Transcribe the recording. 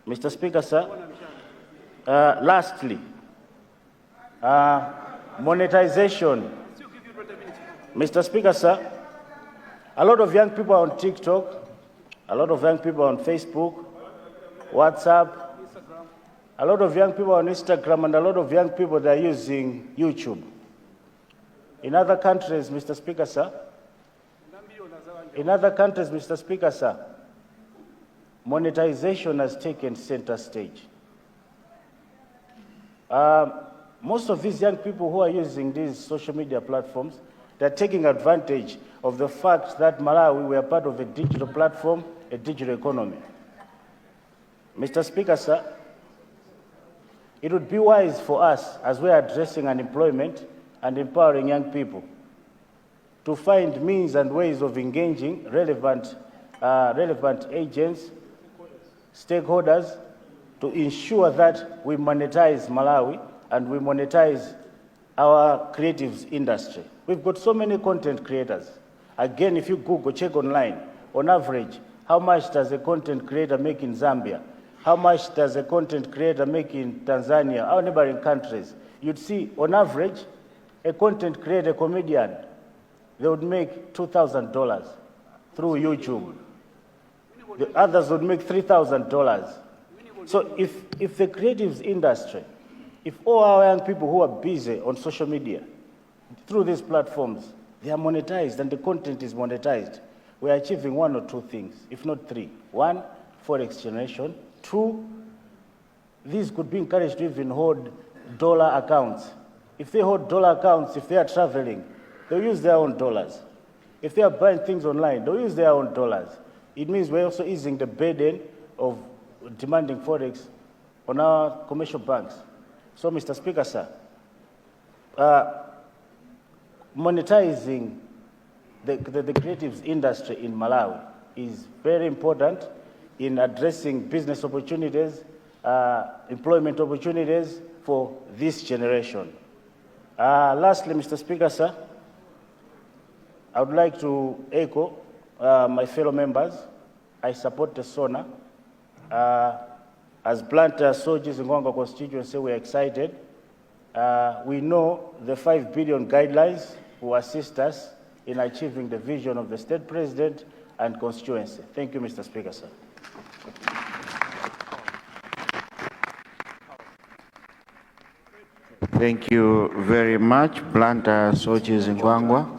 Mr. Speaker, sir, lastly, monetization. Mr. Speaker, sir, a lot of young people are on TikTok, a lot of young people are on Facebook, WhatsApp, a lot of young people are on Instagram, and a lot of young people that are using YouTube. In other countries, Mr. Speaker, sir, monetization has taken center stage. Most of these young people who are using these social media platforms, they're taking advantage of the fact that Malawi, we are part of a digital platform, a digital economy. Mr. Speaker, sir, it would be wise for us, as we are addressing unemployment and empowering young people, to find means and ways of engaging relevant agents, stakeholders, to ensure that we monetize Malawi and we monetize our creatives industry. We've got so many content creators. Again, if you Google, check online, on average, how much does a content creator make in Zambia? How much does a content creator make in Tanzania, our neighboring countries? You'd see, on average, a content creator, a comedian, they would make $2,000 through YouTube. The others would make $3,000. So if the creatives industry, if all our young people who are busy on social media, through these platforms, they are monetized and the content is monetized, we are achieving one or two things, if not three. One, forex generation. Two, these could be encouraged to even hold dollar accounts. If they hold dollar accounts, if they are traveling, they'll use their own dollars. If they are buying things online, they'll use their own dollars. It means we're also easing the burden of demanding forex on our commercial banks. So, Mr. Speaker, sir, monetizing the creatives industry in Malawi is very important in addressing business opportunities, employment opportunities for this generation. Lastly, Mr. Speaker, sir, I would like to echo my fellow members. I support the SONA. As Blantyre soldiers in Ngwangwa constituency, we are excited. We know the 5 billion guidelines will assist us in achieving the vision of the state president and constituency. Thank you, Mr. Speaker, sir. Thank you very much, Blantyre soldiers in Ngwangwa.